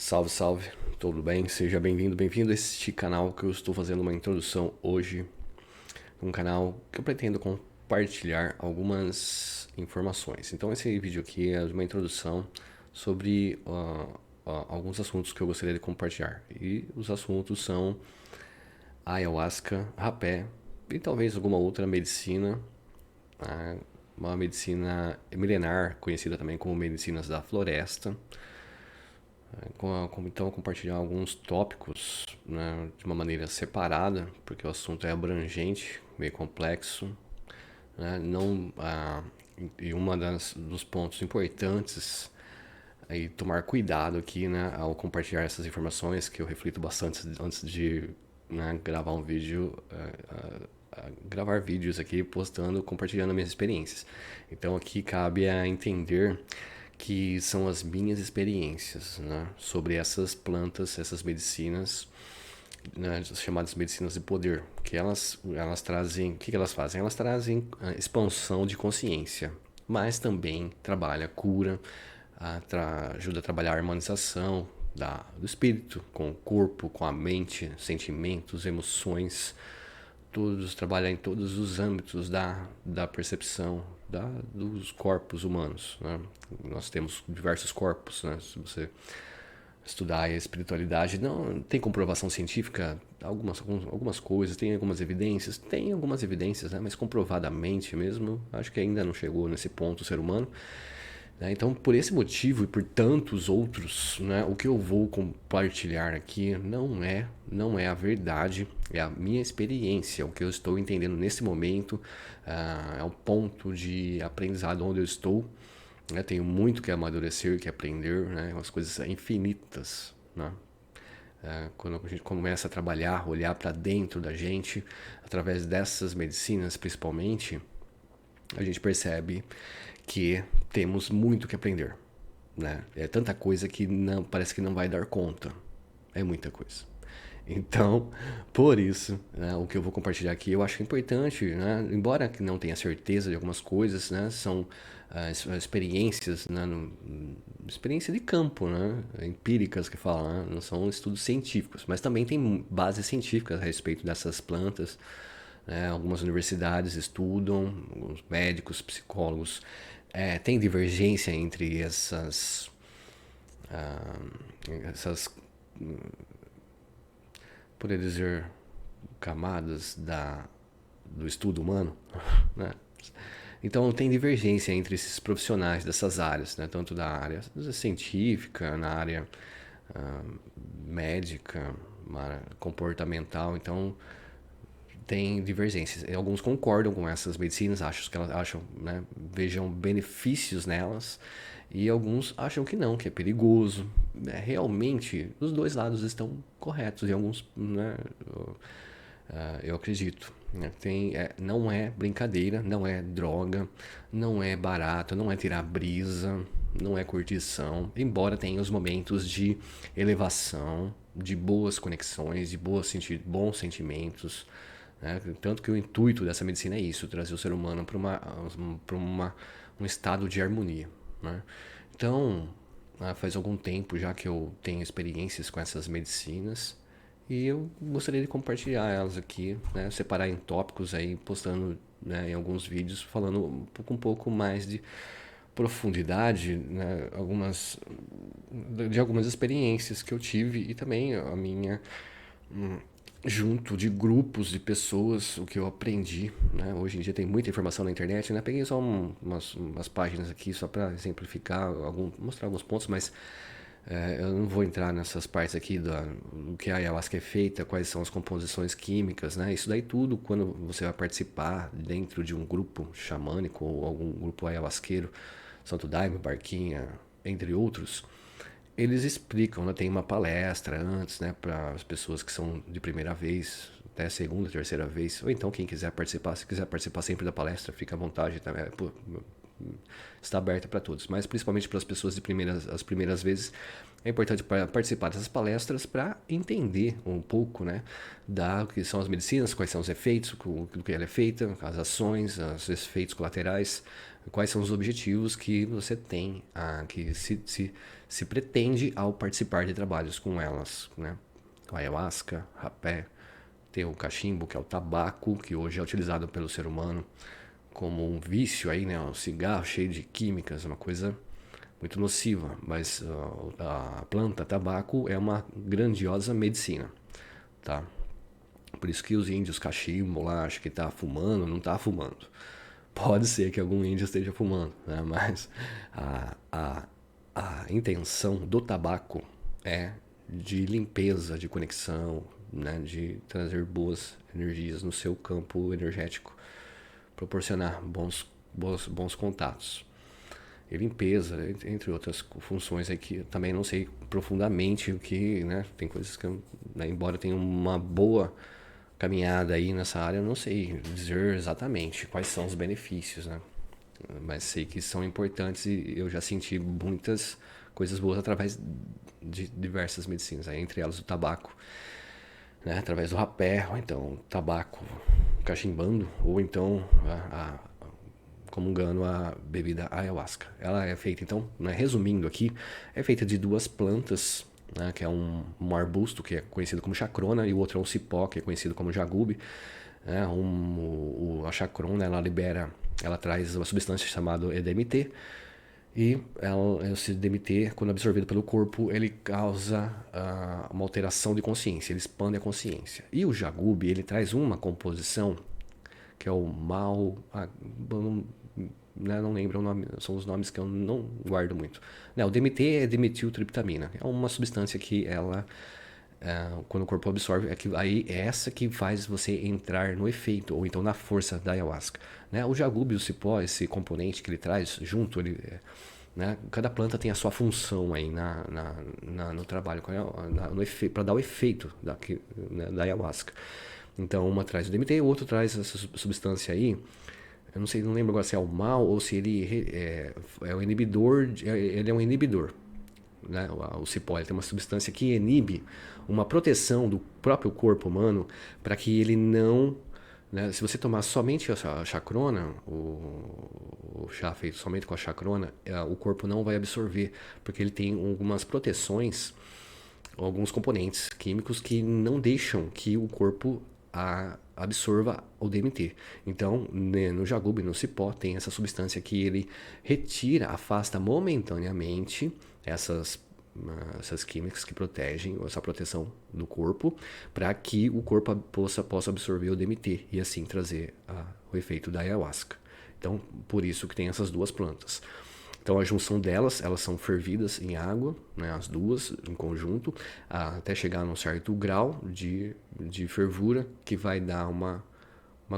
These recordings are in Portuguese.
Salve, salve, tudo bem? Seja bem-vindo, bem-vindo a este canal que eu estou fazendo uma introdução hoje. Um canal que eu pretendo compartilhar algumas informações. Então, esse vídeo aqui é uma introdução sobre alguns assuntos que eu gostaria de compartilhar. E os assuntos são ayahuasca, rapé e talvez alguma outra medicina, tá? Uma medicina milenar, conhecida também como medicinas da floresta. Então, compartilhar alguns tópicos, né, de uma maneira separada, porque o assunto é abrangente, meio complexo, né, não, e dos pontos importantes é tomar cuidado aqui, né, ao compartilhar essas informações, que eu reflito bastante antes de, né, gravar um vídeo, gravar vídeos aqui, postando, compartilhando minhas experiências. Então aqui cabe a entender que são as minhas experiências, né, sobre essas plantas, essas medicinas, né, chamadas medicinas de poder, que elas trazem, o que elas fazem? Elas trazem expansão de consciência, mas também trabalha cura, ajuda a trabalhar a harmonização do espírito com o corpo, com a mente, sentimentos, emoções, todos trabalhar em todos os âmbitos da percepção dos corpos humanos, né? Nós temos diversos corpos, né? Se você estudar a espiritualidade, não tem comprovação científica, algumas coisas, tem algumas evidências, né? Mas comprovadamente mesmo, acho que ainda não chegou nesse ponto o ser humano. Né? Então, por esse motivo e por tantos outros, né, o que eu vou compartilhar aqui não é a verdade, é a minha experiência, o que eu estou entendendo nesse momento, é um ponto de aprendizado onde eu estou. Né? Tenho muito que amadurecer, que aprender, né? Umas coisas infinitas. Né? Quando a gente começa a trabalhar, olhar para dentro da gente, através dessas medicinas principalmente, a gente percebe que temos muito que aprender, né? É tanta coisa que não parece que não vai dar conta. É muita coisa. Então, por isso, né, o que eu vou compartilhar aqui eu acho importante, né? Embora que não tenha certeza de algumas coisas, né? São experiências, né? Experiência de campo, né? Empíricas que falam, né? Não são estudos científicos, mas também tem bases científicas a respeito dessas plantas, né? Algumas universidades estudam, alguns médicos, psicólogos, tem divergência entre essas, poder dizer, camadas do estudo humano, né? Então tem divergência entre esses profissionais dessas áreas, né? Tanto da área científica, na área ah, médica, comportamental. Então tem divergências. E alguns concordam com essas medicinas, acham que elas acham, né, vejam benefícios nelas, e alguns acham que não, que é perigoso. Realmente, os dois lados estão corretos, e alguns, né, eu acredito. Né, não é brincadeira, não é droga, não é barato, não é tirar brisa, não é curtição, embora tenha os momentos de elevação, de boas conexões, de bons sentimentos, né? Tanto que o intuito dessa medicina é isso, trazer o ser humano para um estado de harmonia. Né? Então, faz algum tempo já que eu tenho experiências com essas medicinas e eu gostaria de compartilhar elas aqui, né? Separar em tópicos aí, postando, né, em alguns vídeos, falando um pouco mais de profundidade, né, de algumas experiências que eu tive e também a minha junto de grupos de pessoas, o que eu aprendi, né? Hoje em dia tem muita informação na internet, né? Peguei só umas páginas aqui só para exemplificar, mostrar alguns pontos, mas eu não vou entrar nessas partes aqui do que a ayahuasca é feita, quais são as composições químicas, né? Isso daí tudo, quando você vai participar dentro de um grupo xamânico ou algum grupo ayahuasqueiro, Santo Daime, Barquinha, entre outros, eles explicam, né? Tem uma palestra antes, né, para as pessoas que são de primeira vez, até segunda, terceira vez, ou então quem quiser participar, se quiser participar sempre da palestra, fica à vontade, tá? Está aberta para todos, mas principalmente para as pessoas as primeiras vezes, é importante participar dessas palestras para entender um pouco, né, o que são as medicinas, quais são os efeitos, do que ela é feita, as ações, os efeitos colaterais, quais são os objetivos que você tem, que se pretende ao participar de trabalhos com elas, né? A ayahuasca, rapé, tem o cachimbo, que é o tabaco, que hoje é utilizado pelo ser humano como um vício aí, né? Um cigarro cheio de químicas, uma coisa muito nociva, mas a planta tabaco é uma grandiosa medicina, tá? Por isso que os índios cachimbo lá, acho que tá fumando, não tá fumando. Pode ser que algum índio esteja fumando, né? Mas a, a, a intenção do tabaco é de limpeza, de conexão, né? De trazer boas energias no seu campo energético, proporcionar bons contatos. E limpeza, entre outras funções aí que eu também não sei profundamente o que, né? Tem coisas que eu, né, embora tenha uma boa caminhada aí nessa área, eu não sei dizer exatamente quais são os benefícios, né? Mas sei que são importantes e eu já senti muitas coisas boas através de diversas medicinas, aí, entre elas o tabaco, né? Através do rapé, ou então tabaco cachimbando, ou então comungando a bebida ayahuasca. Ela é feita, então, né, resumindo aqui, é feita de duas plantas, né, que é um arbusto que é conhecido como chacrona e o outro é um cipó que é conhecido como jagube. Né, a chacrona ela traz uma substância chamada EDMT e esse DMT, quando absorvido pelo corpo, ele causa uma alteração de consciência, ele expande a consciência. E o jagube, ele traz uma composição que é o mal, não lembro o nome, são os nomes que eu não guardo muito. O DMT é dimetiltriptamina, é uma substância que ela, quando o corpo absorve, aí é essa que faz você entrar no efeito, ou então na força da ayahuasca. O jagube, o cipó, esse componente que ele traz junto, né, cada planta tem a sua função aí no trabalho, para dar o efeito da ayahuasca. Então, uma traz o DMT, o outro traz essa substância aí. Eu não sei, não lembro agora se é o mal ou se ele é o inibidor. Ele é um inibidor. Né? O cipó ele tem uma substância que inibe uma proteção do próprio corpo humano para que ele não. Né? Se você tomar somente a chacrona, o chá feito somente com a chacrona, o corpo não vai absorver, porque ele tem algumas proteções, alguns componentes químicos que não deixam que o corpo absorva o DMT. Então, né, no jagube, no cipó, tem essa substância que ele retira, afasta momentaneamente essas químicas que protegem, essa proteção do corpo, para que o corpo possa absorver o DMT e assim trazer o efeito da ayahuasca. Então, por isso que tem essas duas plantas. Então a junção delas, elas são fervidas em água, né, as duas em conjunto, até chegar num certo grau de fervura que vai dar uma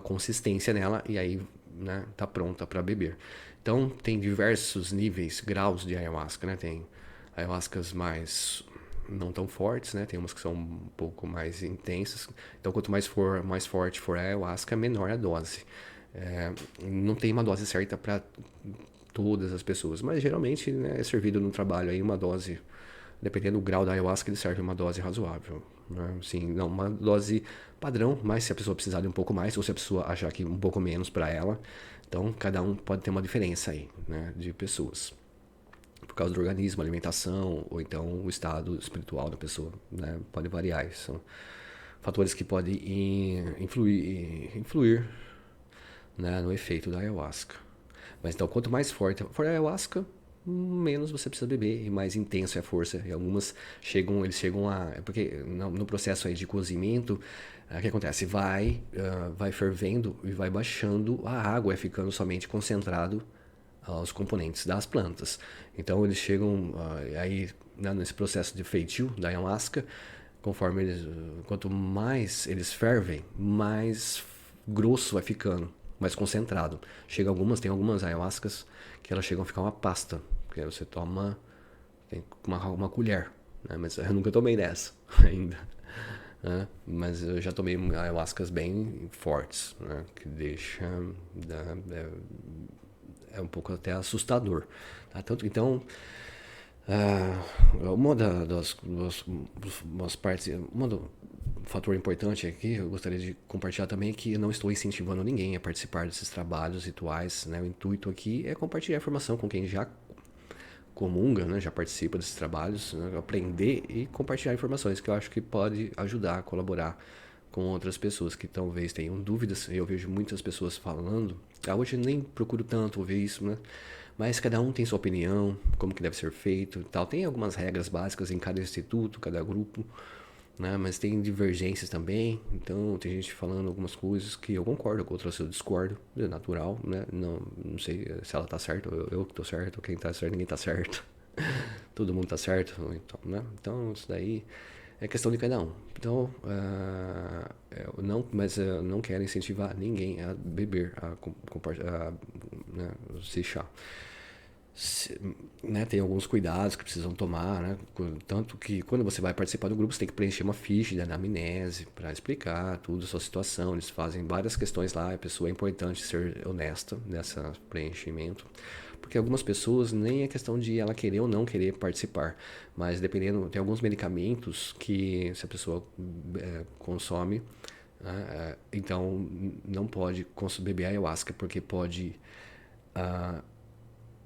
consistência nela e aí, né, tá pronta para beber. Então tem diversos níveis, graus de ayahuasca, né? Tem ayahuascas mais não tão fortes, né? Tem umas que são um pouco mais intensas. Então quanto mais forte for a ayahuasca, menor a dose. Não tem uma dose certa para todas as pessoas, mas geralmente, né, é servido no trabalho aí uma dose, dependendo do grau da ayahuasca, ele serve uma dose razoável, né? Assim, não uma dose padrão, mas se a pessoa precisar de um pouco mais ou se a pessoa achar que um pouco menos para ela, então cada um pode ter uma diferença aí, né, de pessoas por causa do organismo, alimentação ou então o estado espiritual da pessoa, né, pode variar. São fatores que podem influir, né, no efeito da ayahuasca. Mas então, quanto mais forte for a ayahuasca, menos você precisa beber e mais intenso é a força. E algumas eles chegam a... Porque no processo aí de cozimento, o que acontece? Vai fervendo e vai baixando a água, vai ficando somente concentrado os componentes das plantas. Então eles chegam aí, né, nesse processo de feitio da ayahuasca, conforme quanto mais eles fervem, mais grosso vai ficando, mais concentrado. Tem algumas ayahuascas que elas chegam a ficar uma pasta, que aí você toma tem uma colher, né? Mas eu nunca tomei dessa ainda, né? Mas eu já tomei ayahuascas bem fortes, né? Que deixa um pouco até assustador, tá? Então uma das partes, fator importante aqui, eu gostaria de compartilhar também que eu não estou incentivando ninguém a participar desses trabalhos rituais, né? O intuito aqui é compartilhar informação com quem já comunga, né? Já participa desses trabalhos, né? Aprender e compartilhar informações que eu acho que pode ajudar, colaborar com outras pessoas que talvez tenham dúvidas. Eu vejo muitas pessoas falando, hoje eu nem procuro tanto ouvir isso, né? Mas cada um tem sua opinião, como que deve ser feito e tal. Tem algumas regras básicas em cada instituto, cada grupo, né? Mas tem divergências também. Então tem gente falando algumas coisas que eu concordo, com outras eu discordo. É natural, né? Não sei se ela tá certa, ou eu que tô certo, quem tá certo, ninguém tá certo. Todo mundo tá certo, então, né? Então isso daí é questão de cada um. Então, mas eu não quero incentivar ninguém a beber, né, se chá. Né, tem alguns cuidados que precisam tomar, né? Tanto que quando você vai participar do grupo, você tem que preencher uma ficha de anamnese para explicar tudo, a sua situação. Eles fazem várias questões lá, a pessoa é importante ser honesta nesse preenchimento. Porque algumas pessoas nem é questão de ela querer ou não querer participar, mas dependendo, tem alguns medicamentos que se a pessoa consome, né, então não pode beber ayahuasca porque pode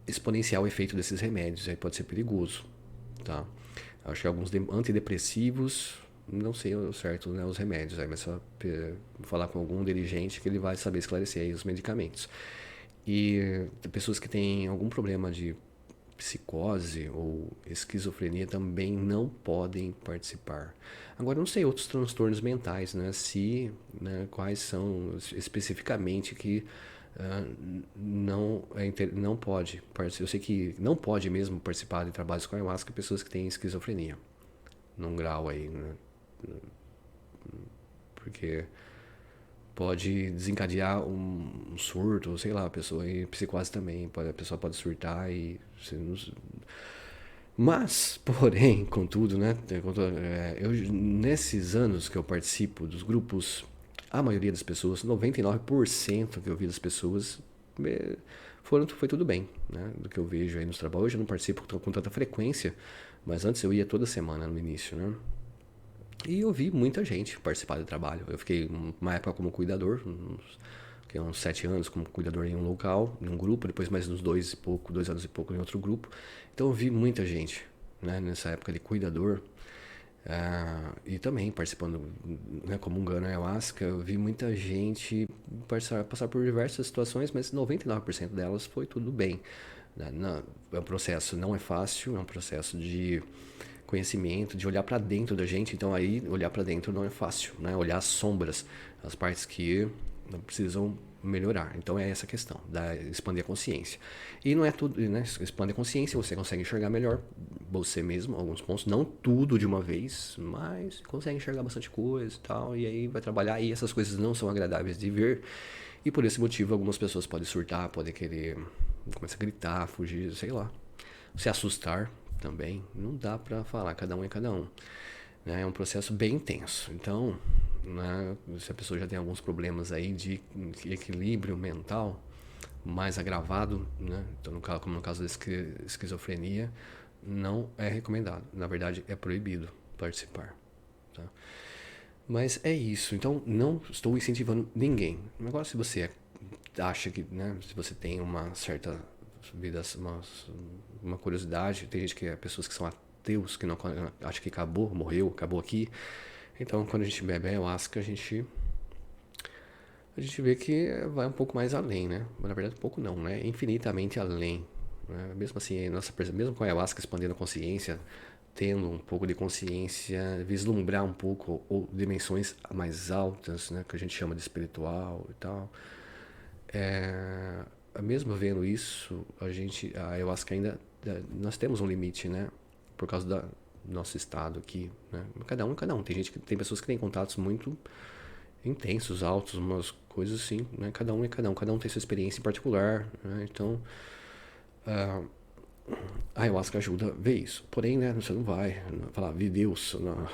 exponenciar o efeito desses remédios, aí pode ser perigoso, tá? Acho que alguns antidepressivos, não sei o certo, né, os remédios, aí, mas só falar com algum dirigente que ele vai saber esclarecer aí os medicamentos. E pessoas que têm algum problema de psicose ou esquizofrenia também não podem participar. Agora, eu não sei outros transtornos mentais, né? Se, né, quais são especificamente que não pode participar. Eu sei que não pode mesmo participar de trabalhos com ayahuasca pessoas que têm esquizofrenia, num grau aí, né? Porque pode desencadear um surto, sei lá, a pessoa e psicose também, a pessoa pode surtar e mas, porém, contudo, né, eu, nesses anos que eu participo dos grupos, a maioria das pessoas, 99% que eu vi das pessoas, foi tudo bem, né, do que eu vejo aí nos trabalhos. Hoje eu não participo com tanta frequência, mas antes eu ia toda semana no início, né. E eu vi muita gente participar do trabalho. Eu fiquei uma época como cuidador, uns 7 anos como cuidador em um local, em um grupo, depois mais uns 2 anos e pouco em outro grupo. Então eu vi muita gente, né, nessa época de cuidador, e também participando, né, comungando a ayahuasca. Eu vi muita gente passar por diversas situações, mas 99% delas foi tudo bem. É um processo, não é fácil, é um processo de conhecimento, de olhar para dentro da gente. Então aí olhar para dentro não é fácil, né? Olhar as sombras, as partes que não precisam melhorar. Então é essa questão, expandir a consciência. E não é tudo, né? Expande a consciência, você consegue enxergar melhor você mesmo, alguns pontos, não tudo de uma vez, mas consegue enxergar bastante coisa e tal, e aí vai trabalhar, e essas coisas não são agradáveis de ver, e por esse motivo algumas pessoas podem surtar, podem querer começar a gritar, fugir, sei lá, se assustar também. Não dá para falar, cada um é cada um, né? É um processo bem intenso. Então, né, se a pessoa já tem alguns problemas aí de equilíbrio mental mais agravado, né? Então, como no caso da esquizofrenia, não é recomendado. Na verdade, é proibido participar, tá? Mas é isso. Então, não estou incentivando ninguém. Agora, se você acha que, né, se você tem uma certa vida, uma curiosidade, tem gente que é pessoas que são ateus, que não acha que acabou, morreu, acabou aqui. Então, quando a gente bebe ayahuasca, a gente vê que vai um pouco mais além, né? Mas, na verdade, um pouco não, né? Infinitamente além. Né? Mesmo assim, mesmo com a ayahuasca expandendo a consciência, tendo um pouco de consciência, vislumbrar um pouco ou dimensões mais altas, né? Que a gente chama de espiritual e tal. É, mesmo vendo isso, a ayahuasca ainda, nós temos um limite, né? Por causa do nosso estado aqui, né? Cada um. Tem pessoas que têm contatos muito intensos, altos, umas coisas assim, né? Cada um é cada um tem sua experiência em particular, né? Então, a ayahuasca ajuda a ver isso. Porém, né, você não vai falar, vi Deus, não.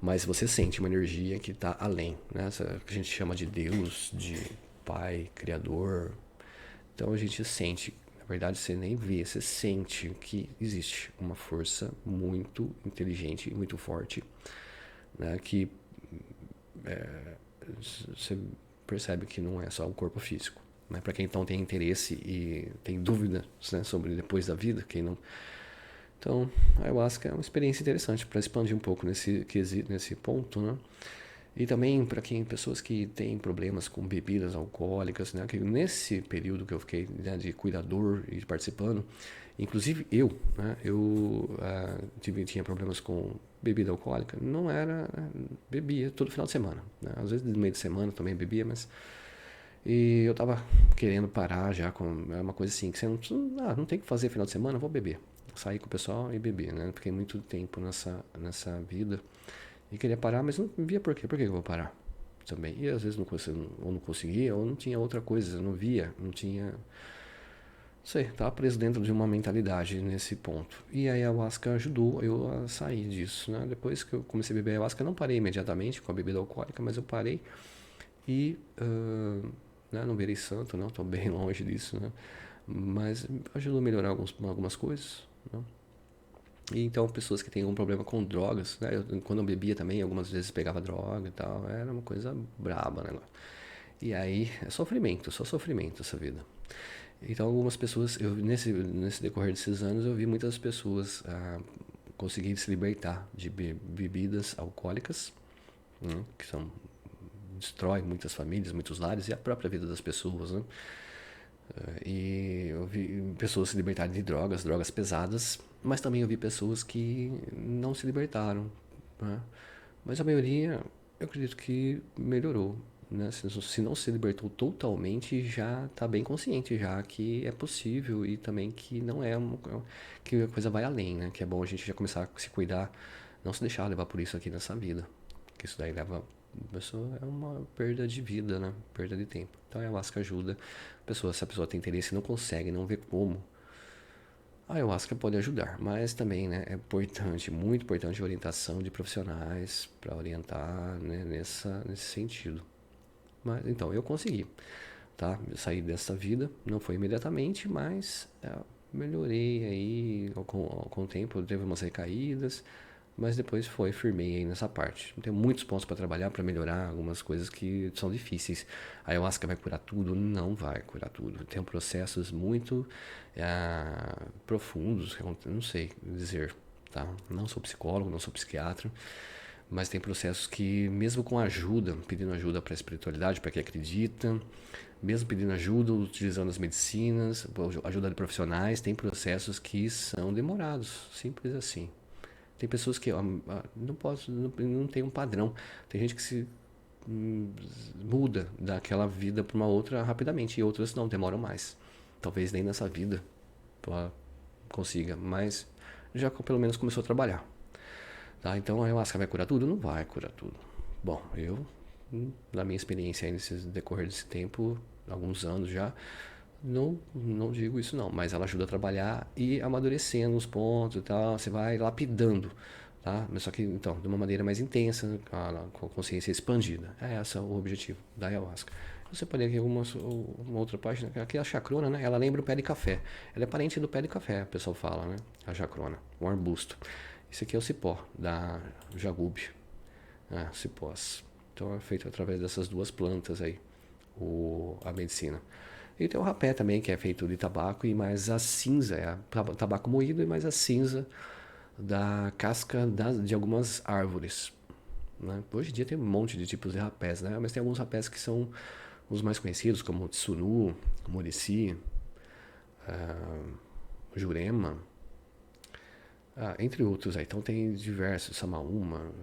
Mas você sente uma energia que está além, né? Essa que a gente chama de Deus, de Pai, Criador. Então a gente sente, na verdade você nem vê, você sente que existe uma força muito inteligente e muito forte, né, que você percebe que não é só o corpo físico. Né? Para quem então tem interesse e tem dúvidas, né, sobre depois da vida, quem não. Então, a ayahuasca é uma experiência interessante para expandir um pouco nesse ponto, né? E também para quem pessoas que têm problemas com bebidas alcoólicas, né? Que nesse período que eu fiquei, né, de cuidador e participando, inclusive eu, né? Tinha problemas com bebida alcoólica, não era, bebia todo final de semana, né? Às vezes no meio de semana também bebia, mas e eu tava querendo parar já com é uma coisa assim que você não tem que fazer final de semana, eu vou beber. Sair com o pessoal e beber, né? Fiquei muito tempo nessa vida e queria parar, mas não via por quê. Por que eu vou parar? Também. E às vezes ou não conseguia, ou não tinha outra coisa, não via, não tinha. Não sei, estava preso dentro de uma mentalidade nesse ponto. E aí a ayahuasca ajudou eu a sair disso, né? Depois que eu comecei a beber ayahuasca, eu não parei imediatamente com a bebida alcoólica, mas eu parei e né, não virei santo, não, estou bem longe disso, né? Mas ajudou a melhorar algumas coisas, né? E então, pessoas que têm algum problema com drogas, né? Quando eu bebia também, algumas vezes pegava droga e tal, era uma coisa braba, né? E aí, é sofrimento, só sofrimento essa vida. Então, algumas pessoas, nesse decorrer desses anos, eu vi muitas pessoas conseguirem se libertar de bebidas alcoólicas, né? Que destrói muitas famílias, muitos lares e a própria vida das pessoas, né? E eu vi pessoas se libertarem de drogas pesadas, mas também eu vi pessoas que não se libertaram, né? Mas a maioria, eu acredito que melhorou, né? Se não se libertou totalmente, já está bem consciente já que é possível e também que não é que a coisa vai além, né? Que é bom a gente já começar a se cuidar, não se deixar levar por isso aqui nessa vida, que isso daí leva a pessoa é uma perda de vida, né? Perda de tempo. Então a ayahuasca ajuda se a pessoa tem interesse e não consegue, não vê como, a ayahuasca pode ajudar, mas também, né, é importante, muito importante a orientação de profissionais para orientar, né, nesse sentido. Mas então eu consegui, tá? Eu saí dessa vida, não foi imediatamente, mas melhorei aí com o tempo, teve umas recaídas, mas depois firmei aí nessa parte. Tem muitos pontos para trabalhar, para melhorar algumas coisas que são difíceis. A ayahuasca vai curar tudo? Não vai curar tudo. Tem processos muito profundos, eu não sei dizer, tá? Não sou psicólogo, não sou psiquiatra, mas tem processos que, mesmo com ajuda, pedindo ajuda para a espiritualidade, para quem acredita, mesmo pedindo ajuda, utilizando as medicinas, ajuda de profissionais, tem processos que são demorados, simples assim. Tem pessoas que não tem um padrão. Tem gente que se muda daquela vida para uma outra rapidamente e outras não, demoram mais. Talvez nem nessa vida ela consiga, mas já pelo menos começou a trabalhar. Tá? Então a ayahuasca vai curar tudo? Não vai curar tudo. Bom, na minha experiência aí nesse decorrer desse tempo, alguns anos já, não digo isso não, mas ela ajuda a trabalhar e amadurecendo os pontos e tal, você vai lapidando, tá? Mas só que, então, de uma maneira mais intensa, com a consciência expandida. É esse o objetivo da ayahuasca. Você pode ver uma outra página, aqui é a chacrona, né? Ela lembra o pé de café. Ela é parente do pé de café, o pessoal fala, né? A chacrona, um arbusto. Esse aqui é o cipó da jagube, cipós. Então é feito através dessas duas plantas aí, a medicina. E tem o rapé também, que é feito de tabaco e mais a cinza, tabaco moído e mais a cinza da casca de algumas árvores. Né? Hoje em dia tem um monte de tipos de rapés, né? Mas tem alguns rapés que são os mais conhecidos, como o tsunu, o murici, o jurema, entre outros. Aí. Então tem diversos, samaúma.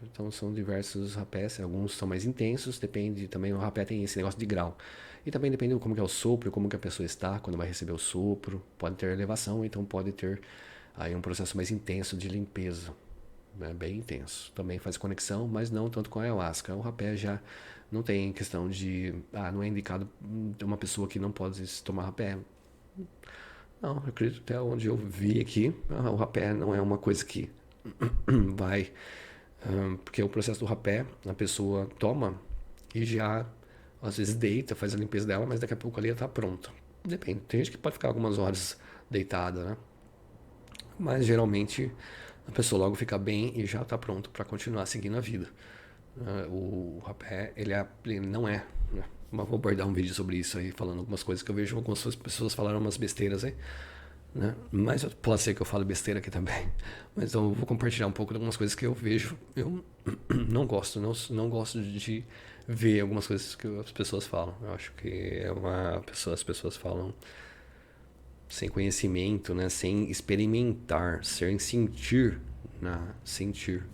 Então são diversos rapés, alguns são mais intensos, depende também, o rapé tem esse negócio de grau. E também depende de como que é o sopro, como que a pessoa está, quando vai receber o sopro. Pode ter elevação, então pode ter aí um processo mais intenso de limpeza, né? Bem intenso. Também faz conexão, mas não tanto com a ayahuasca. O rapé já não tem questão de, não é indicado uma pessoa que não pode tomar rapé. Não, eu acredito até onde eu vi aqui, o rapé não é uma coisa que vai, porque o processo do rapé, a pessoa toma e já às vezes deita, faz a limpeza dela, mas daqui a pouco ali ela está pronta. Depende, tem gente que pode ficar algumas horas deitada, né? Mas geralmente a pessoa logo fica bem e já está pronto para continuar seguindo a vida. O rapé, ele não é, né? Mas vou abordar um vídeo sobre isso aí, falando algumas coisas que eu vejo algumas pessoas falaram umas besteiras aí, né? Mas pode ser que eu fale besteira aqui também. Mas então eu vou compartilhar um pouco de algumas coisas que eu vejo. Eu não gosto, não gosto de ver algumas coisas que as pessoas falam. Eu acho que as pessoas falam sem conhecimento, né? Sem experimentar, sem sentir, sentir,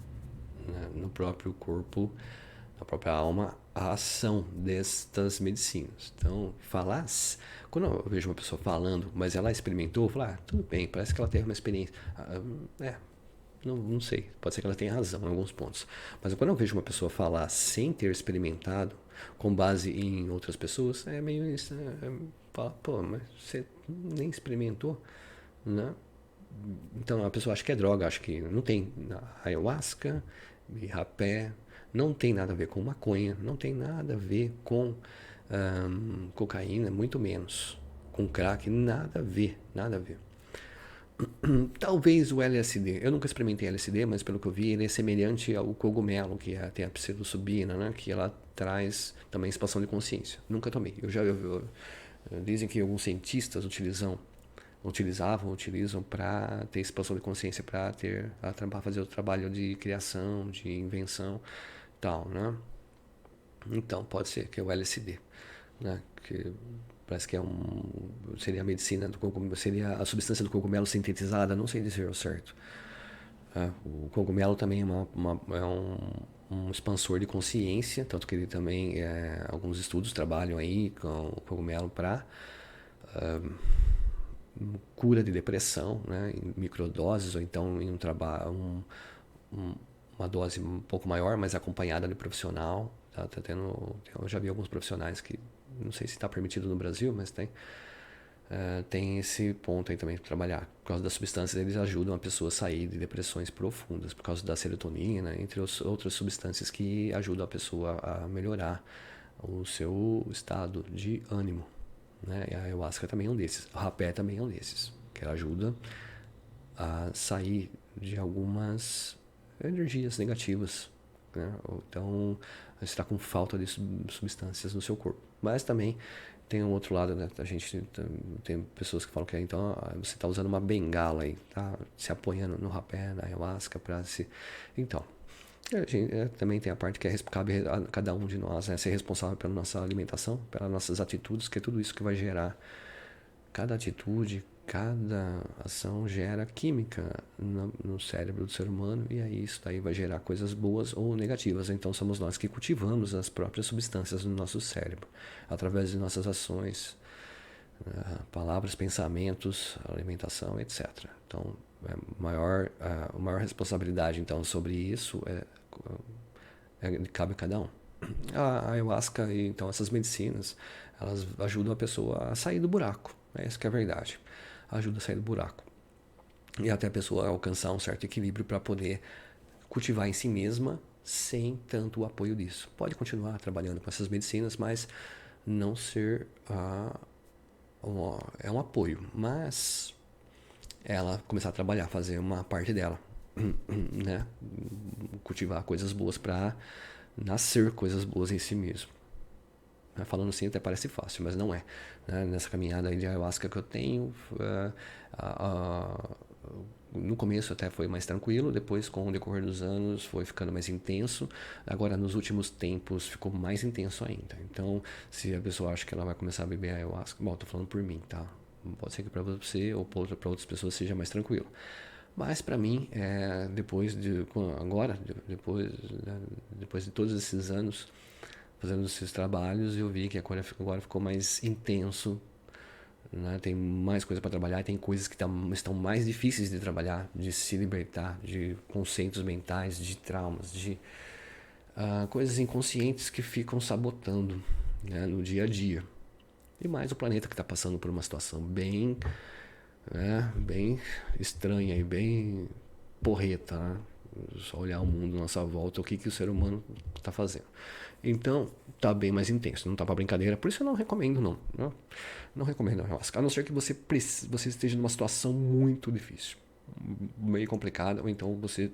né? No próprio corpo, na própria alma, a ação destas medicinas. Então, quando eu vejo uma pessoa falando, mas ela experimentou, eu falo, tudo bem, parece que ela teve uma experiência. Não sei, pode ser que ela tenha razão em alguns pontos. Mas quando eu vejo uma pessoa falar sem ter experimentado, com base em outras pessoas, é meio isso. Fala, pô, mas você nem experimentou, né? Então a pessoa acha que é droga, acha que não tem ayahuasca e rapé, não tem nada a ver com maconha, não tem nada a ver com cocaína, muito menos. Com crack, nada a ver, nada a ver. Talvez o LSD, eu nunca experimentei LSD, mas pelo que eu vi, ele é semelhante ao cogumelo, que tem a psilocibina, né? Que ela traz também expansão de consciência. Nunca tomei. Dizem que alguns cientistas utilizam para ter expansão de consciência, para fazer o trabalho de criação, de invenção, tal, né? Então pode ser que é o LSD, né? Que parece que seria a medicina do cogumelo, seria a substância do cogumelo sintetizada, não sei dizer o certo. O cogumelo também é um expansor de consciência, tanto que ele também, alguns estudos trabalham aí com o cogumelo para cura de depressão, né, em microdoses ou então em uma dose um pouco maior, mas acompanhada de profissional. Eu já vi alguns profissionais que, não sei se está permitido no Brasil, mas tem esse ponto aí também para trabalhar. Por causa das substâncias, eles ajudam a pessoa a sair de depressões profundas, por causa da serotonina, entre outras substâncias que ajudam a pessoa a melhorar o seu estado de ânimo. Né? E a ayahuasca também é um desses. O rapé também é um desses, que ela ajuda a sair de algumas energias negativas. Né? Então, você está com falta de substâncias no seu corpo. Mas também tem um outro lado, né? A gente tem pessoas que falam que então você está usando uma bengala aí, tá se apoiando no rapé, na ayahuasca para se... Então, também tem a parte que cabe a cada um de nós, né? Ser responsável pela nossa alimentação, pelas nossas atitudes, que é tudo isso que vai gerar. Cada atitude, cada ação gera química no cérebro do ser humano, e aí isso daí vai gerar coisas boas ou negativas. Então somos nós que cultivamos as próprias substâncias no nosso cérebro, através de nossas ações, palavras, pensamentos, alimentação, etc. Então, a maior responsabilidade então sobre isso cabe a cada um. A ayahuasca e então essas medicinas, elas ajudam a pessoa a sair do buraco. É isso que é a verdade. Ajuda a sair do buraco. E até a pessoa alcançar um certo equilíbrio para poder cultivar em si mesma sem tanto o apoio disso. Pode continuar trabalhando com essas medicinas, mas não ser é um apoio, mas ela começar a trabalhar, fazer uma parte dela, né? Cultivar coisas boas para nascer coisas boas em si mesmo. Falando assim até parece fácil, mas não é. Nessa caminhada aí de ayahuasca que eu tenho, no começo até foi mais tranquilo, depois com o decorrer dos anos foi ficando mais intenso, agora nos últimos tempos ficou mais intenso ainda. Então, se a pessoa acha que ela vai começar a beber ayahuasca, bom, tô falando por mim, tá? Pode ser que para você ou para outras pessoas seja mais tranquilo. Mas para mim, depois de todos esses anos fazendo esses trabalhos, eu vi que agora ficou mais intenso, né? Tem mais coisa para trabalhar, tem coisas que estão mais difíceis de trabalhar, de se libertar, de conceitos mentais, de traumas, de coisas inconscientes que ficam sabotando, né, no dia a dia. E mais o planeta que está passando por uma situação bem estranha e bem porreta, né? Só olhar o mundo à nossa volta, o que o ser humano está fazendo. Então, tá bem mais intenso, não tá pra brincadeira. Por isso eu não recomendo, não. Não recomendo a ayahuasca. A não ser que você esteja numa situação muito difícil, meio complicada, ou então você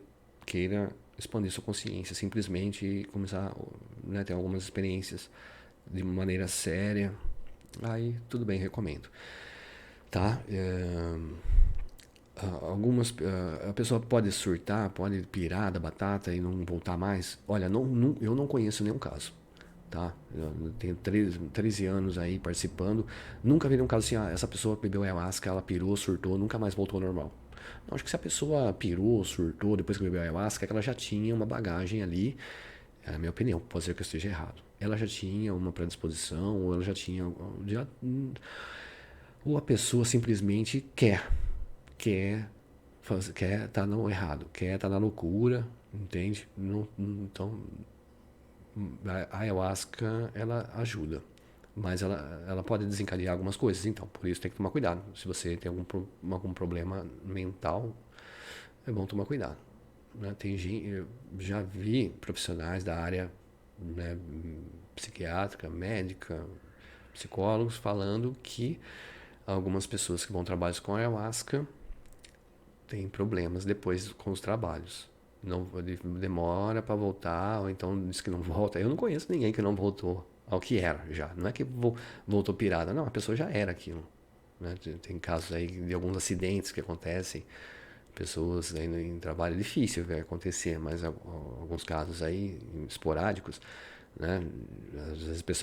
queira expandir sua consciência simplesmente e começar, né, ter algumas experiências de maneira séria, aí tudo bem, recomendo. Tá? A pessoa pode surtar, pode pirar da batata e não voltar mais. Olha, eu não conheço nenhum caso. Tá? Eu tenho 13 anos aí participando. Nunca vi nenhum caso assim, essa pessoa bebeu ayahuasca, ela pirou, surtou, nunca mais voltou ao normal. Não, acho que se a pessoa pirou, surtou depois que bebeu ayahuasca, é que ela já tinha uma bagagem ali, é a minha opinião, pode ser que eu esteja errado. Ela já tinha uma predisposição, ou ela já tinha. Ou a pessoa simplesmente quer, quer tá no errado, quer tá na loucura, entende? Não, então, a ayahuasca, ela ajuda. Mas ela pode desencadear algumas coisas, então, por isso tem que tomar cuidado. Se você tem algum problema mental, é bom tomar cuidado. Né? Eu já vi profissionais da área, né, psiquiátrica, médica, psicólogos falando que algumas pessoas que vão trabalhar com ayahuasca têm problemas depois com os trabalhos. Não demora para voltar, ou então diz que não volta. Eu não conheço ninguém que não voltou ao que era já. Não é que voltou pirada, não, a pessoa já era aquilo. Né? Tem casos aí de alguns acidentes que acontecem, pessoas aí em trabalho difícil vai acontecer, mas alguns casos aí esporádicos, né?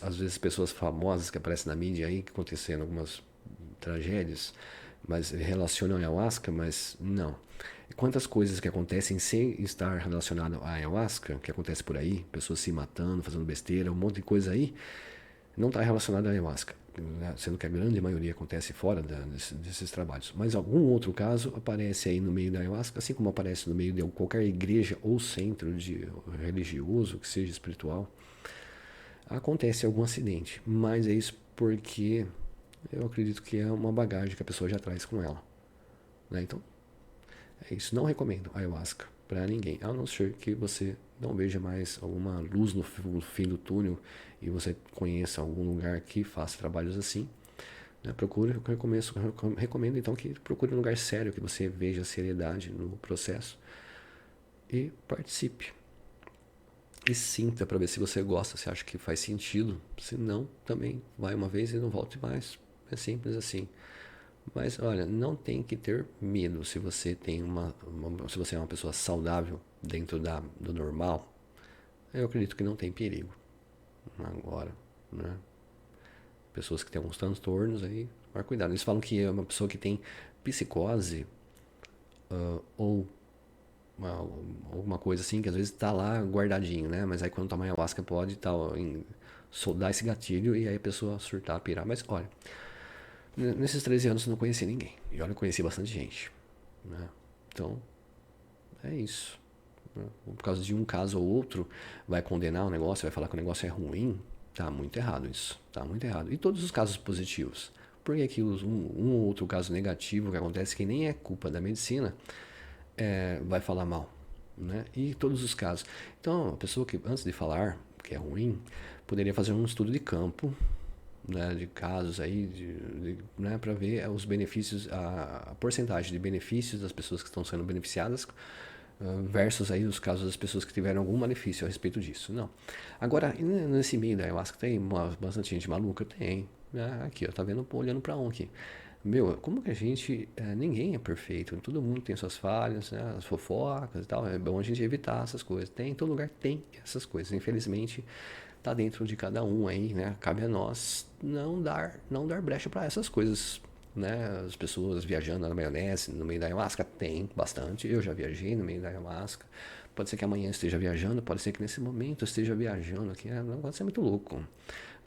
Às vezes pessoas famosas que aparecem na mídia aí que aconteceram algumas tragédias, mas relacionam a ayahuasca, mas não. Quantas coisas que acontecem sem estar relacionado à ayahuasca, que acontece por aí, pessoas se matando, fazendo besteira, um monte de coisa aí, não está relacionado à ayahuasca, né? Sendo que a grande maioria acontece fora desses trabalhos. Mas algum outro caso aparece aí no meio da ayahuasca, assim como aparece no meio de qualquer igreja ou centro religioso, que seja espiritual, acontece algum acidente. Mas é isso porque eu acredito que é uma bagagem que a pessoa já traz com ela. Né? Então, é isso. Não recomendo ayahuasca para ninguém, a não ser que você não veja mais alguma luz no fim do túnel e você conheça algum lugar que faça trabalhos assim. Né? Procure, eu recomendo então que procure um lugar sério, que você veja a seriedade no processo e participe. E sinta para ver se você gosta, se acha que faz sentido. Se não, também vai uma vez e não volte mais. É simples assim. Mas olha, não tem que ter medo se você tem se você é uma pessoa saudável dentro do normal. Eu acredito que não tem perigo. Agora, né? Pessoas que têm alguns transtornos aí, tomar cuidado. Eles falam que é uma pessoa que tem psicose ou alguma coisa assim, que às vezes está lá guardadinho, né? Mas aí quando toma ayahuasca pode soldar esse gatilho e aí a pessoa surtar, pirar. Mas olha, nesses 13 anos eu não conheci ninguém. E olha, eu conheci bastante gente. Né? Então, é isso. Né? Por causa de um caso ou outro, vai condenar o negócio, vai falar que o negócio é ruim. Tá muito errado isso. Tá muito errado. E todos os casos positivos? Por que que um ou outro caso negativo que acontece, que nem é culpa da medicina, vai falar mal? Né? E todos os casos. Então, a pessoa que, antes de falar que é ruim, poderia fazer um estudo de campo, né, de casos aí, né, para ver os benefícios, a porcentagem de benefícios das pessoas que estão sendo beneficiadas versus aí os casos das pessoas que tiveram algum malefício a respeito disso. Não. Agora, nesse meio da ayahuasca tem bastante gente maluca? Tem. Aqui, ó, tá vendo, olhando para um aqui. Meu, como que a gente. Ninguém é perfeito, todo mundo tem suas falhas, né, as fofocas e tal. É bom a gente evitar essas coisas. Tem, em todo lugar tem essas coisas. Infelizmente, tá dentro de cada um aí, né? Cabe a nós não dar brecha para essas coisas, né? As pessoas viajando na maionese, no meio da ayahuasca, tem bastante. Eu já viajei no meio da ayahuasca. Pode ser que amanhã esteja viajando, pode ser que nesse momento eu esteja viajando aqui. É um negócio muito louco.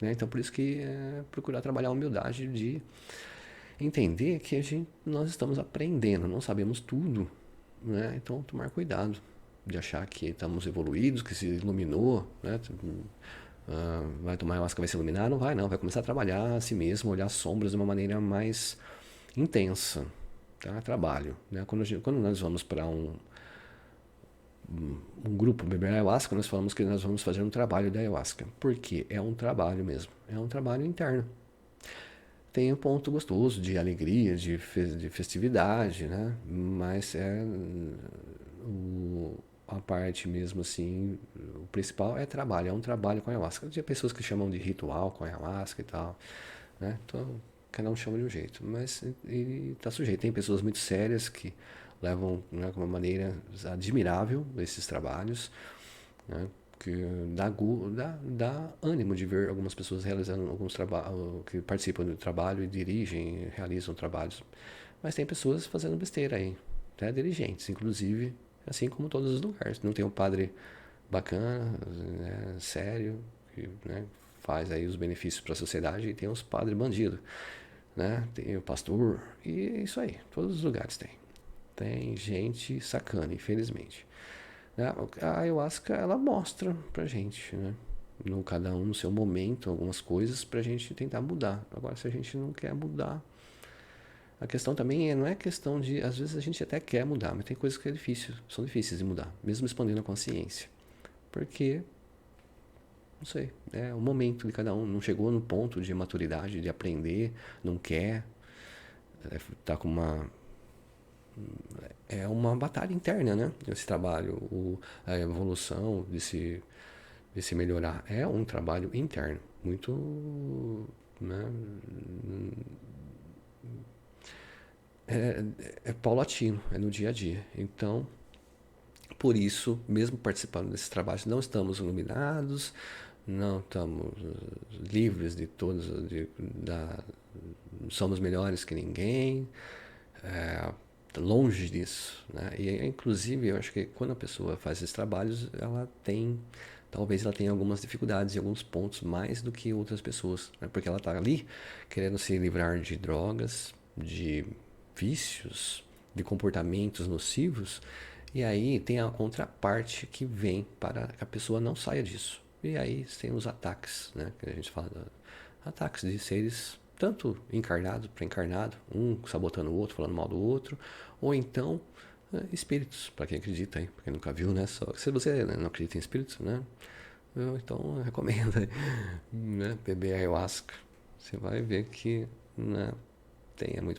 Né? Então, por isso que procurar trabalhar a humildade de entender que nós estamos aprendendo, não sabemos tudo. Né? Então, tomar cuidado de achar que estamos evoluídos, que se iluminou, né? Vai tomar ayahuasca, vai se iluminar? Não vai, não. Vai começar a trabalhar a si mesmo, olhar as sombras de uma maneira mais intensa. Tá? Trabalho. Né? Quando nós vamos para um grupo beber ayahuasca, nós falamos que nós vamos fazer um trabalho de ayahuasca. Por quê? É um trabalho mesmo. É um trabalho interno. Tem um ponto gostoso de alegria, de festividade, né? Mas parte mesmo assim, o principal é trabalho, é um trabalho com a ayahuasca. Tem pessoas que chamam de ritual com a ayahuasca e tal, né? Então, cada um chama de um jeito, mas ele tá sujeito. Tem pessoas muito sérias que levam, né, de uma maneira admirável esses trabalhos, né? Que dá ânimo de ver algumas pessoas realizando alguns trabalhos, que participam do trabalho e dirigem, realizam trabalhos. Mas tem pessoas fazendo besteira aí, até dirigentes, inclusive, assim como todos os lugares. Não tem um padre bacana, né, sério, que, né, faz aí os benefícios para a sociedade, e tem os padres bandidos, né? Tem o pastor, e é isso aí, todos os lugares tem. Tem gente sacana, infelizmente. Né? A ayahuasca, ela mostra pra gente, né? No, cada um no seu momento, algumas coisas pra gente tentar mudar. Agora, se a gente não quer mudar, a questão também não é questão de, às vezes a gente até quer mudar, mas tem coisas que são difíceis de mudar, mesmo expandindo a consciência. Porque, não sei, é o momento de cada um, não chegou no ponto de maturidade, de aprender, não quer, tá com uma é uma batalha interna, né? Esse trabalho, a evolução de se melhorar é um trabalho interno, muito, né? É paulatino, é no dia a dia. Então, por isso, mesmo participando desses trabalhos, não estamos iluminados, não estamos livres de todos, somos melhores que ninguém, longe disso, né? E inclusive eu acho que quando a pessoa faz esses trabalhos, talvez ela tenha algumas dificuldades em alguns pontos mais do que outras pessoas, né? Porque ela está ali querendo se livrar de drogas, de vícios, de comportamentos nocivos, e aí tem a contraparte que vem para que a pessoa não saia disso. E aí tem os ataques, né? Que a gente fala, ataques de seres tanto encarnado para encarnado, um sabotando o outro, falando mal do outro, ou então espíritos, para quem acredita aí, para quem nunca viu, né? Só, se você não acredita em espíritos, né? Então eu recomendo, né? Beber ayahuasca. Você vai ver que, né,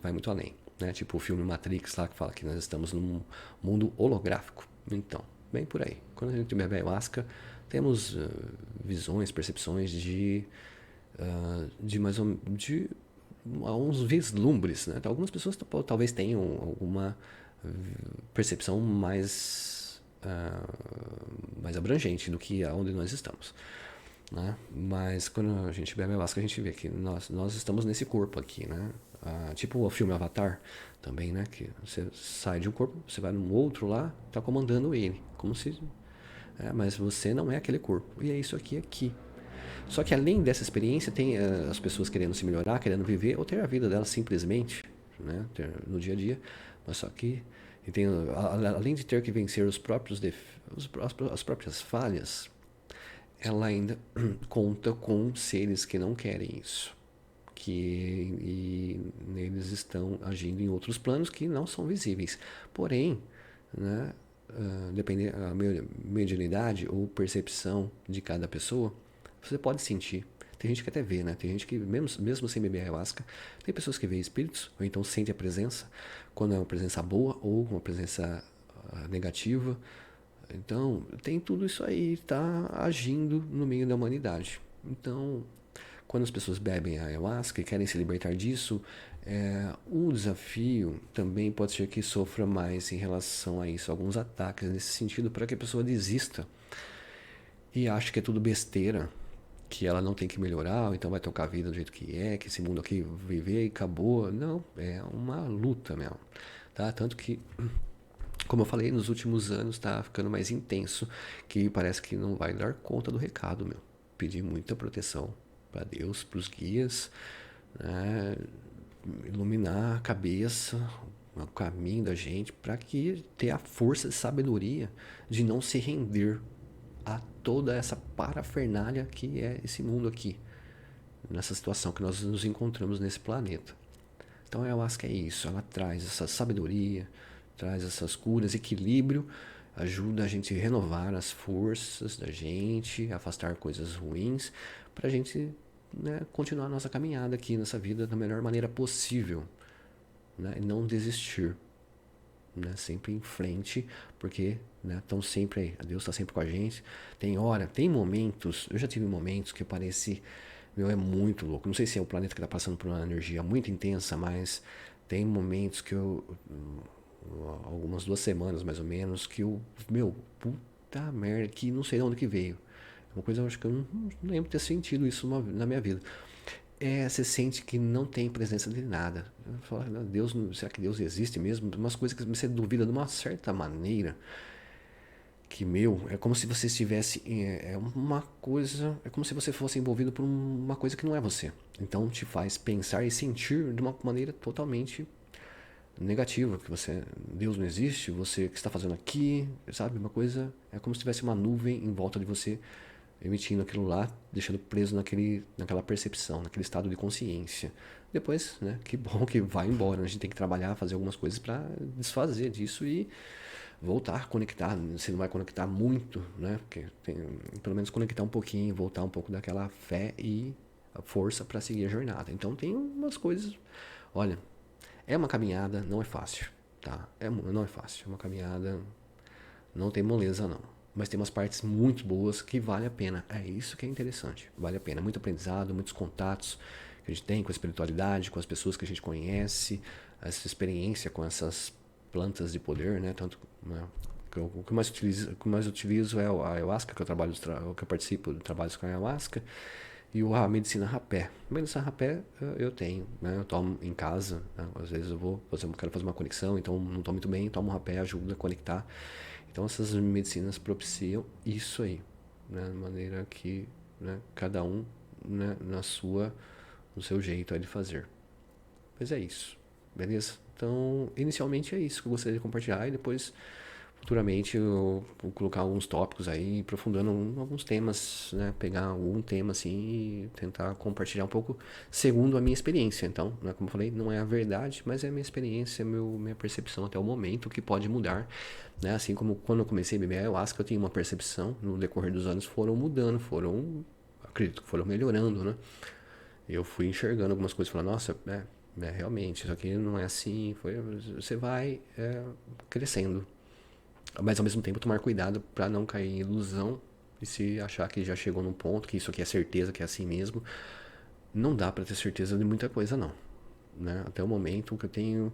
vai muito além. Né? Tipo o filme Matrix lá que fala que nós estamos num mundo holográfico. Então, bem por aí. Quando a gente bebe ayahuasca, temos visões, percepções de mais ou de uns vislumbres, né? Algumas pessoas talvez tenham alguma percepção mais abrangente do que aonde nós estamos, né? Mas quando a gente bebe ayahuasca, a gente vê que nós estamos nesse corpo aqui, né? Tipo o filme Avatar também, né? Que você sai de um corpo, você vai num outro lá, tá comandando ele, como se mas você não é aquele corpo. E é isso aqui. Só que além dessa experiência, tem as pessoas querendo se melhorar, querendo viver, ou ter a vida delas simplesmente, né, no dia a dia. Mas só que, e tem, além de ter que vencer as próprias falhas, ela ainda conta com seres que não querem isso. E eles estão agindo em outros planos que não são visíveis. Porém, né, dependendo da mediunidade ou percepção de cada pessoa, você pode sentir. Tem gente que até vê, né? Tem gente que, mesmo sem beber ayahuasca, tem pessoas que veem espíritos, ou então sente a presença, quando é uma presença boa ou uma presença negativa. Então, tem tudo isso aí, tá agindo no meio da humanidade. Então, quando as pessoas bebem a ayahuasca e querem se libertar disso, o desafio também pode ser que sofra mais em relação a isso, alguns ataques nesse sentido, para que a pessoa desista e ache que é tudo besteira, que ela não tem que melhorar, ou então vai tocar a vida do jeito que esse mundo aqui viver e acabou. Não, é uma luta mesmo. Tá? Tanto que, como eu falei, nos últimos anos tá ficando mais intenso, que parece que não vai dar conta do recado, meu. Pedir muita proteção para Deus, para os guias, né? Iluminar a cabeça, o caminho da gente, para que ter a força e sabedoria de não se render a toda essa parafernália que é esse mundo aqui, nessa situação que nós nos encontramos nesse planeta. Então eu acho que é isso, ela traz essa sabedoria, traz essas curas, equilíbrio, ajuda a gente a renovar as forças da gente, afastar coisas ruins, para a gente, né, continuar a nossa caminhada aqui nessa vida da melhor maneira possível, né, e não desistir. né? Sempre em frente, porque, né, estão sempre aí. Deus está sempre com a gente. Tem momentos, eu já tive momentos que parece, meu, é muito louco. Não sei se é o planeta que está passando por uma energia muito intensa, mas tem momentos que algumas 2 semanas mais ou menos, que eu, meu, puta merda, que não sei de onde que veio. Uma coisa eu acho que eu não lembro de ter sentido isso na minha vida. Você sente que não tem presença de nada. Eu falo, Deus, será que Deus existe mesmo? Umas coisas que você duvida de uma certa maneira, que, meu, é como se você estivesse, uma coisa, é como se você fosse envolvido por uma coisa que não é você. Então te faz pensar e sentir de uma maneira totalmente negativa, que Deus não existe, você, o que está fazendo aqui, sabe? Uma coisa, é como se tivesse uma nuvem em volta de você, emitindo aquilo lá, deixando preso naquela percepção, naquele estado de consciência. Depois, né, que bom que vai embora, a gente tem que trabalhar, fazer algumas coisas para desfazer disso e voltar a conectar. Você não vai conectar muito, né? Porque pelo menos conectar um pouquinho, voltar um pouco daquela fé e a força para seguir a jornada. Então tem umas coisas, olha, é uma caminhada, não é fácil, tá? Não é fácil, é uma caminhada, não tem moleza não. Mas tem umas partes muito boas que vale a pena. É isso que é interessante, vale a pena. Muito aprendizado, muitos contatos que a gente tem com a espiritualidade, com as pessoas que a gente conhece, essa experiência com essas plantas de poder, né? Tanto, né? O que mais utilizo é a ayahuasca, que eu participo de trabalhos com a ayahuasca, e a medicina rapé. A medicina rapé eu tenho, né? Eu tomo em casa, né? Às vezes quero fazer uma conexão, então não estou muito bem, tomo rapé, ajuda a conectar. Então essas medicinas propiciam isso aí, né? De maneira que, né, cada um, né, no seu jeito aí de fazer. Mas é isso, beleza? Então, inicialmente é isso que eu gostaria de compartilhar e depois, futuramente, eu vou colocar alguns tópicos aí, aprofundando alguns temas, né? Pegar algum tema assim e tentar compartilhar um pouco segundo a minha experiência. Então, né, como eu falei, não é a verdade, mas é a minha experiência, minha percepção até o momento, que pode mudar, né? Assim como quando eu comecei a beber ayahuasca, eu tinha uma percepção, no decorrer dos anos foram mudando, acredito que foram melhorando, né? Eu fui enxergando algumas coisas, falando, nossa, realmente, isso aqui não é assim, você vai crescendo. Mas ao mesmo tempo tomar cuidado para não cair em ilusão e se achar que já chegou num ponto, que isso aqui é certeza, que é assim mesmo. Não dá para ter certeza de muita coisa não, né? Até o momento que eu tenho,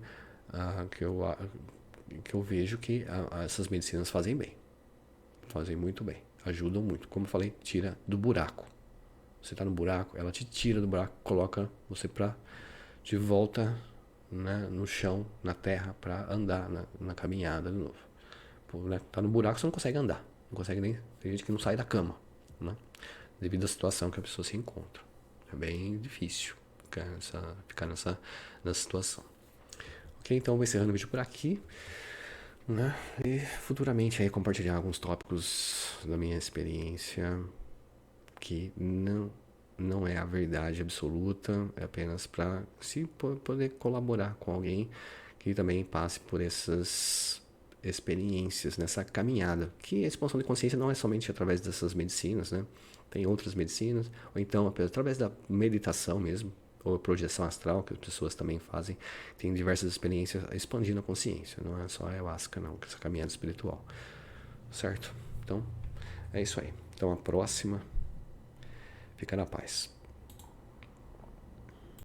que eu vejo que essas medicinas fazem bem, fazem muito bem, ajudam muito. Como eu falei, tira do buraco. Você tá no buraco, ela te tira do buraco, coloca você de volta, né, no chão, na terra, para andar na caminhada de novo. Pô, né, tá no buraco, você não consegue andar, não consegue nem. Tem gente que não sai da cama, né, devido à situação que a pessoa se encontra. É bem difícil ficar nessa situação. Ok, então eu vou encerrando o vídeo por aqui, né, e futuramente aí compartilhar alguns tópicos da minha experiência que não é a verdade absoluta, é apenas para se poder colaborar com alguém que também passe por essas experiências nessa caminhada. Que a expansão de consciência não é somente através dessas medicinas, né? Tem outras medicinas, ou então através da meditação mesmo, ou projeção astral, que as pessoas também fazem. Tem diversas experiências expandindo a consciência, não é só a ayahuasca, não, essa caminhada espiritual. Certo? Então, é isso aí. Então, a próxima. Fica na paz.